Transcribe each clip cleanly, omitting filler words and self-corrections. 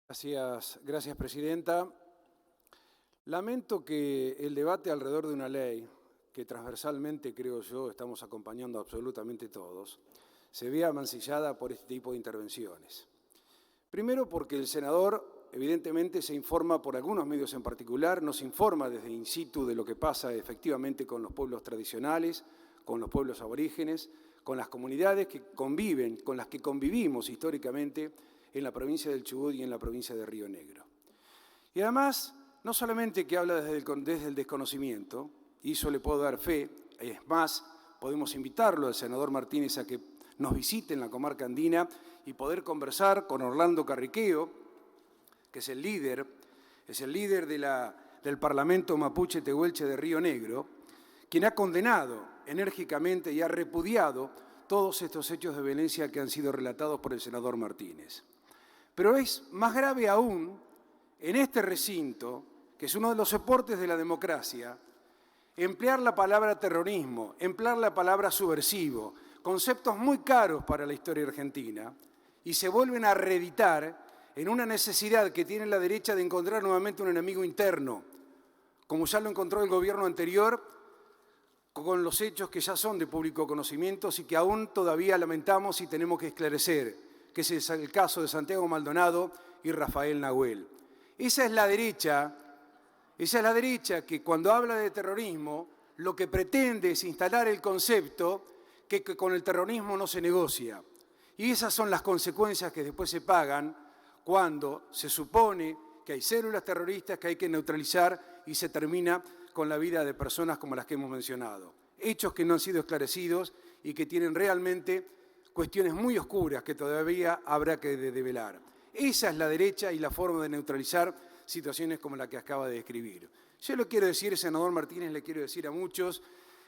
Gracias, Presidenta. Lamento que el debate alrededor de una ley, que transversalmente, creo yo, estamos acompañando absolutamente todos, se vea mancillada por este tipo de intervenciones. Primero porque el senador, evidentemente, se informa por algunos medios en particular, nos informa desde in situ de lo que pasa efectivamente con los pueblos tradicionales, con los pueblos aborígenes, con las comunidades que conviven, con las que convivimos históricamente en la provincia del Chubut y en la provincia de Río Negro. Y además, no solamente que habla desde el desconocimiento, y eso le puedo dar fe, es más, podemos invitarlo al senador Martínez a que nos visite en la comarca andina y poder conversar con Orlando Carriqueo, que es el líder del Parlamento Mapuche Tehuelche de Río Negro, quien ha condenado enérgicamente y ha repudiado todos estos hechos de violencia que han sido relatados por el senador Martínez. Pero es más grave aún, en este recinto, que es uno de los soportes de la democracia, emplear la palabra terrorismo, emplear la palabra subversivo, conceptos muy caros para la historia argentina, y se vuelven a reeditar en una necesidad que tiene la derecha de encontrar nuevamente un enemigo interno, como ya lo encontró el gobierno anterior, con los hechos que ya son de público conocimiento y que aún todavía lamentamos y tenemos que esclarecer, que es el caso de Santiago Maldonado y Rafael Nahuel. Esa es la derecha que cuando habla de terrorismo lo que pretende es instalar el concepto que con el terrorismo no se negocia. Y esas son las consecuencias que después se pagan cuando se supone que hay células terroristas que hay que neutralizar y se termina con la vida de personas como las que hemos mencionado. Hechos que no han sido esclarecidos y que tienen realmente cuestiones muy oscuras que todavía habrá que develar. Esa es la derecha y la forma de neutralizar situaciones como la que acaba de describir. Yo le quiero decir, senador Martínez, le quiero decir a muchos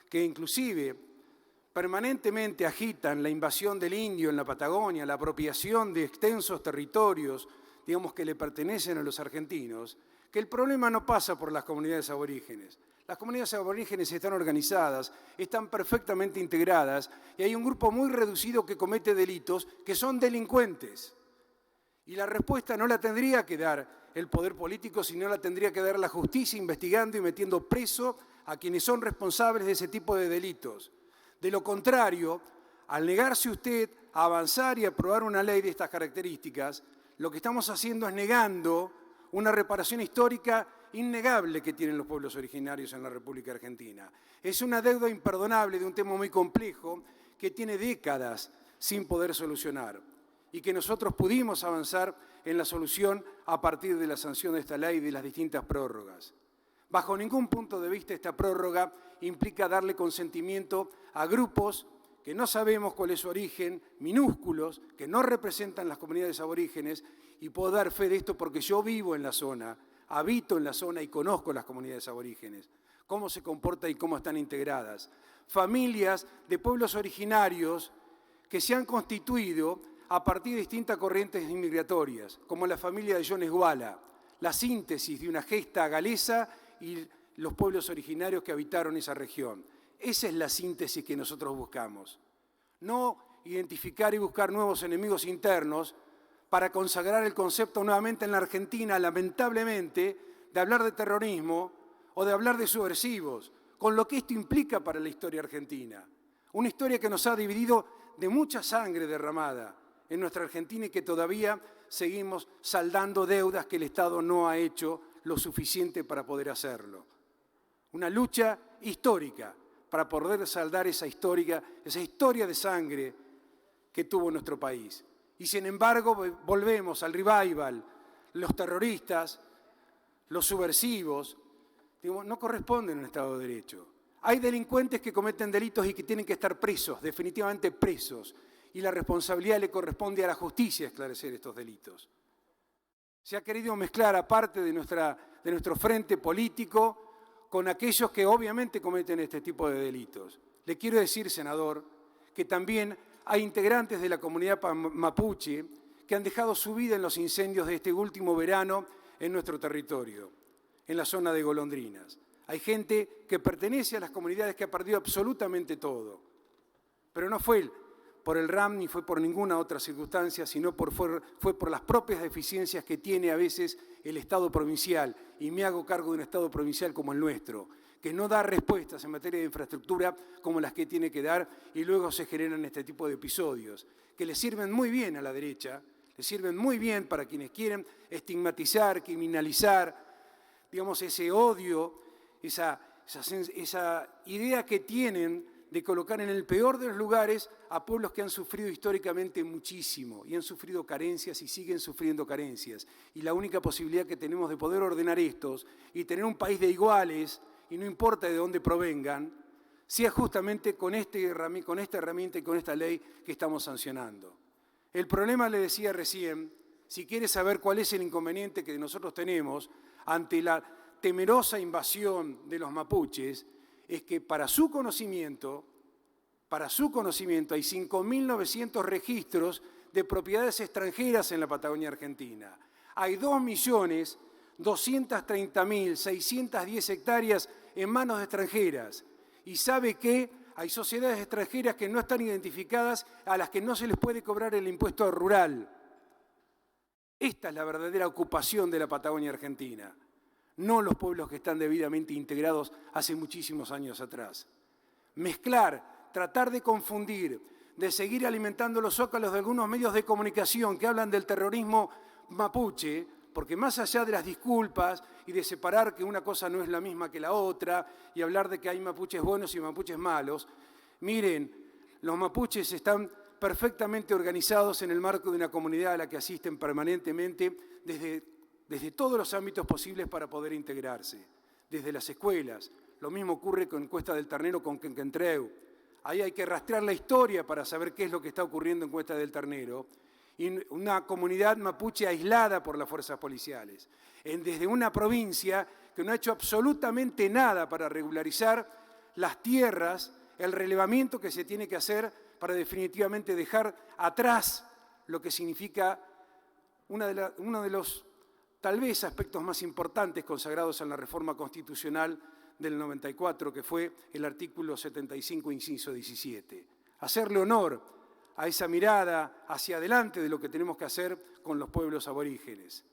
que inclusive permanentemente agitan la invasión del indio en la Patagonia, la apropiación de extensos territorios, digamos, que le pertenecen a los argentinos, que el problema no pasa por las comunidades aborígenes. Las comunidades aborígenes están organizadas, están perfectamente integradas y hay un grupo muy reducido que comete delitos que son delincuentes. Y la respuesta no la tendría que dar el poder político, sino la tendría que dar la justicia investigando y metiendo preso a quienes son responsables de ese tipo de delitos. De lo contrario, al negarse usted a avanzar y aprobar una ley de estas características, lo que estamos haciendo es negando una reparación histórica innegable que tienen los pueblos originarios en la República Argentina. Es una deuda imperdonable de un tema muy complejo que tiene décadas sin poder solucionar y que nosotros pudimos avanzar en la solución a partir de la sanción de esta ley y de las distintas prórrogas. Bajo ningún punto de vista esta prórroga implica darle consentimiento a grupos que no sabemos cuál es su origen, minúsculos, que no representan las comunidades aborígenes, y puedo dar fe de esto porque yo vivo en la zona, habito en la zona y conozco las comunidades aborígenes, cómo se comportan y cómo están integradas. Familias de pueblos originarios que se han constituido a partir de distintas corrientes inmigratorias, como la familia de John Esguala, la síntesis de una gesta galesa y los pueblos originarios que habitaron esa región. Esa es la síntesis que nosotros buscamos. No identificar y buscar nuevos enemigos internos para consagrar el concepto nuevamente en la Argentina, lamentablemente, de hablar de terrorismo o de hablar de subversivos, con lo que esto implica para la historia argentina. Una historia que nos ha dividido de mucha sangre derramada en nuestra Argentina y que todavía seguimos saldando deudas que el Estado no ha hecho lo suficiente para poder hacerlo. Una lucha histórica para poder saldar esa historia de sangre que tuvo nuestro país. Y sin embargo volvemos al revival, los terroristas, los subversivos, no corresponden a un Estado de Derecho. Hay delincuentes que cometen delitos y que tienen que estar presos, definitivamente presos, y la responsabilidad le corresponde a la justicia esclarecer estos delitos. Se ha querido mezclar aparte de nuestro frente político con aquellos que obviamente cometen este tipo de delitos. Le quiero decir, senador, que también hay integrantes de la comunidad mapuche que han dejado su vida en los incendios de este último verano en nuestro territorio, en la zona de Golondrinas. Hay gente que pertenece a las comunidades que ha perdido absolutamente todo, pero no fue por el RAM ni fue por ninguna otra circunstancia, sino fue por las propias deficiencias que tiene a veces el Estado provincial, y me hago cargo de un Estado provincial como el nuestro, que no da respuestas en materia de infraestructura como las que tiene que dar, y luego se generan este tipo de episodios, que le sirven muy bien a la derecha, le sirven muy bien para quienes quieren estigmatizar, criminalizar, digamos, ese odio, esa idea que tienen de colocar en el peor de los lugares a pueblos que han sufrido históricamente muchísimo y han sufrido carencias y siguen sufriendo carencias. Y la única posibilidad que tenemos de poder ordenar estos y tener un país de iguales, y no importa de dónde provengan, sea justamente con esta herramienta y con esta ley que estamos sancionando. El problema, le decía recién, si quiere saber cuál es el inconveniente que nosotros tenemos ante la temerosa invasión de los mapuches, es que para su conocimiento hay 5.900 registros de propiedades extranjeras en la Patagonia Argentina. Hay 2.230.610 hectáreas en manos de extranjeras. Y sabe que hay sociedades extranjeras que no están identificadas, a las que no se les puede cobrar el impuesto rural. Esta es la verdadera ocupación de la Patagonia Argentina, no los pueblos que están debidamente integrados hace muchísimos años atrás. Mezclar, tratar de confundir, de seguir alimentando los zócalos de algunos medios de comunicación que hablan del terrorismo mapuche, porque más allá de las disculpas y de separar que una cosa no es la misma que la otra y hablar de que hay mapuches buenos y mapuches malos, miren, los mapuches están perfectamente organizados en el marco de una comunidad a la que asisten permanentemente desde todos los ámbitos posibles para poder integrarse, desde las escuelas. Lo mismo ocurre con Cuesta del Ternero, con Quenquentreu. Ahí hay que rastrear la historia para saber qué es lo que está ocurriendo en Cuesta del Ternero. Y una comunidad mapuche aislada por las fuerzas policiales, desde una provincia que no ha hecho absolutamente nada para regularizar las tierras, el relevamiento que se tiene que hacer para definitivamente dejar atrás lo que significa uno de los tal vez aspectos más importantes consagrados en la reforma constitucional del 94, que fue el artículo 75, inciso 17. Hacerle honor a esa mirada hacia adelante de lo que tenemos que hacer con los pueblos aborígenes.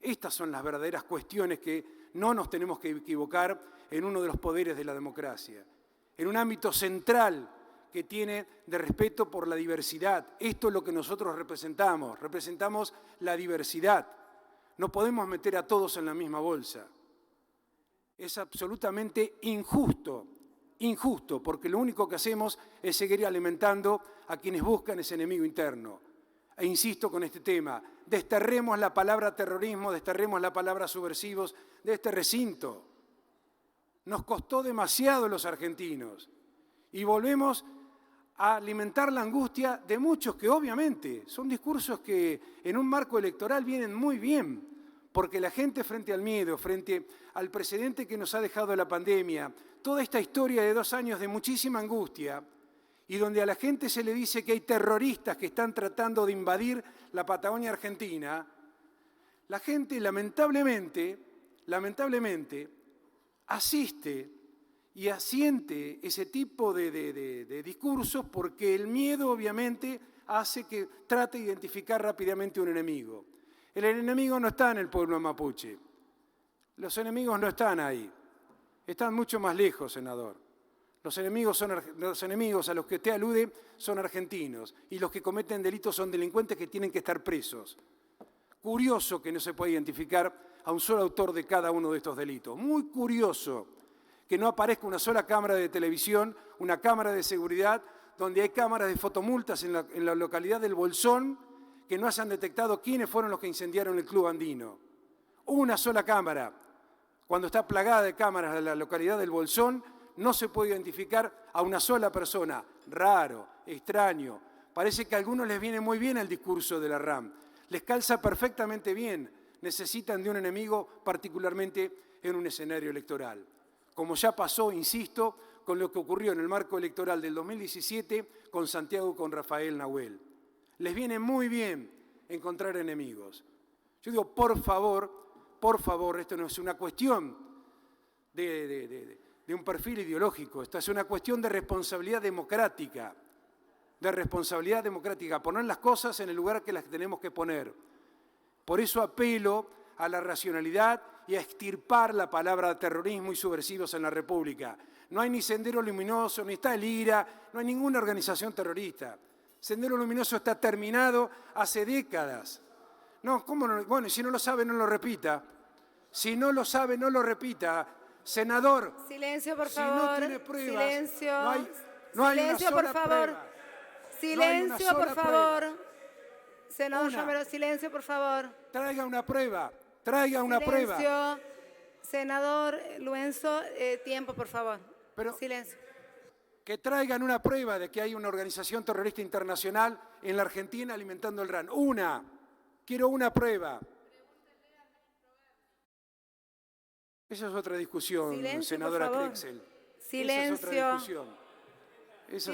Estas son las verdaderas cuestiones que no nos tenemos que equivocar en uno de los poderes de la democracia, en un ámbito central que tiene de respeto por la diversidad. Esto es lo que nosotros representamos la diversidad. No podemos meter a todos en la misma bolsa. Es absolutamente injusto, porque lo único que hacemos es seguir alimentando a quienes buscan ese enemigo interno. E insisto con este tema, desterremos la palabra terrorismo, desterremos la palabra subversivos de este recinto. Nos costó demasiado a los argentinos y volvemos a alimentar la angustia de muchos que obviamente son discursos que en un marco electoral vienen muy bien, porque la gente frente al miedo, frente al precedente que nos ha dejado la pandemia, toda esta historia de 2 años de muchísima angustia, y donde a la gente se le dice que hay terroristas que están tratando de invadir la Patagonia Argentina, la gente lamentablemente asiste y asiente ese tipo de discursos porque el miedo obviamente hace que trate de identificar rápidamente un enemigo. El enemigo no está en el pueblo mapuche. Los enemigos no están ahí. Están mucho más lejos, senador. Los enemigos a los que usted alude son argentinos y los que cometen delitos son delincuentes que tienen que estar presos. Curioso que no se pueda identificar a un solo autor de cada uno de estos delitos. Muy curioso que no aparezca una sola cámara de televisión, una cámara de seguridad, donde hay cámaras de fotomultas en la localidad del Bolsón, que no hayan detectado quiénes fueron los que incendiaron el Club Andino. Una sola cámara. Cuando está plagada de cámaras de la localidad del Bolsón, no se puede identificar a una sola persona. Raro, extraño. Parece que a algunos les viene muy bien el discurso de la RAM. Les calza perfectamente bien. Necesitan de un enemigo, particularmente en un escenario electoral. Como ya pasó, insisto, con lo que ocurrió en el marco electoral del 2017 con Santiago, con Rafael Nahuel. Les viene muy bien encontrar enemigos. Yo digo, por favor, esto no es una cuestión de un perfil ideológico, esto es una cuestión de responsabilidad democrática, de responsabilidad democrática, poner las cosas en el lugar que las tenemos que poner. Por eso apelo a la racionalidad y a extirpar la palabra terrorismo y subversivos en la República. No hay ni Sendero Luminoso, ni está el IRA, no hay ninguna organización terrorista. Sendero Luminoso está terminado hace décadas. No, ¿cómo no? Bueno, y si no lo sabe, no lo repita. Si no lo sabe, no lo repita. Senador. Silencio, por si favor. No tiene pruebas, silencio. No hay silencio, una sola por favor. prueba. Silencio, no por favor. Prueba. Senador Romero, silencio, por favor. Traiga una prueba. Traiga una prueba. Silencio. Senador Luenzo, tiempo, por favor. Silencio. Que traigan una prueba de que hay una organización terrorista internacional en la Argentina alimentando el RAN. Quiero una prueba. Esa es otra discusión, Silencio, senadora por favor. Krexel. Silencio. Esa es otra discusión.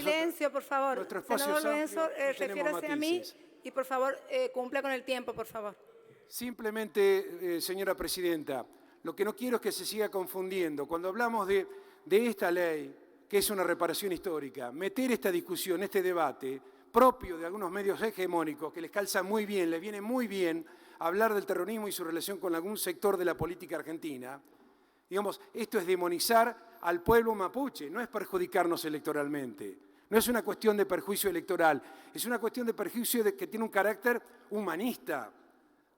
Silencio, por favor. Nuestro espacio Senador Luenzo, refiérase a mí y, por favor, cumpla con el tiempo, por favor. Simplemente, señora presidenta, lo que no quiero es que se siga confundiendo. Cuando hablamos de esta ley, que es una reparación histórica, meter esta discusión, este debate, propio de algunos medios hegemónicos, que les calza muy bien, les viene muy bien hablar del terrorismo y su relación con algún sector de la política argentina. Digamos, esto es demonizar al pueblo mapuche, no es perjudicarnos electoralmente. No es una cuestión de perjuicio electoral, es una cuestión de perjuicio que tiene un carácter humanista.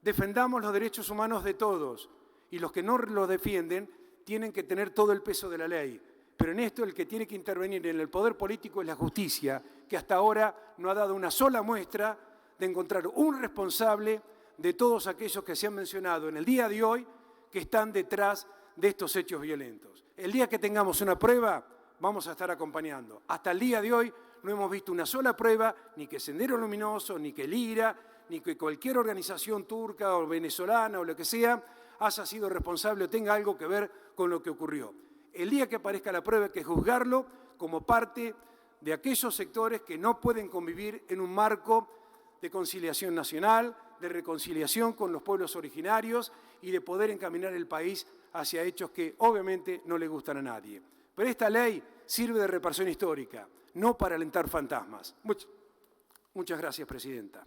Defendamos los derechos humanos de todos y los que no los defienden tienen que tener todo el peso de la ley. Pero en esto el que tiene que intervenir en el poder político es la justicia, que hasta ahora no ha dado una sola muestra de encontrar un responsable de todos aquellos que se han mencionado en el día de hoy que están detrás de estos hechos violentos. El día que tengamos una prueba, vamos a estar acompañando. Hasta el día de hoy no hemos visto una sola prueba, ni que Sendero Luminoso, ni que el IRA, ni que cualquier organización turca o venezolana o lo que sea haya sido responsable o tenga algo que ver con lo que ocurrió. El día que aparezca la prueba hay que juzgarlo como parte de aquellos sectores que no pueden convivir en un marco de conciliación nacional, de reconciliación con los pueblos originarios y de poder encaminar el país hacia hechos que obviamente no le gustan a nadie. Pero esta ley sirve de reparación histórica, no para alentar fantasmas. Muchas gracias, presidenta.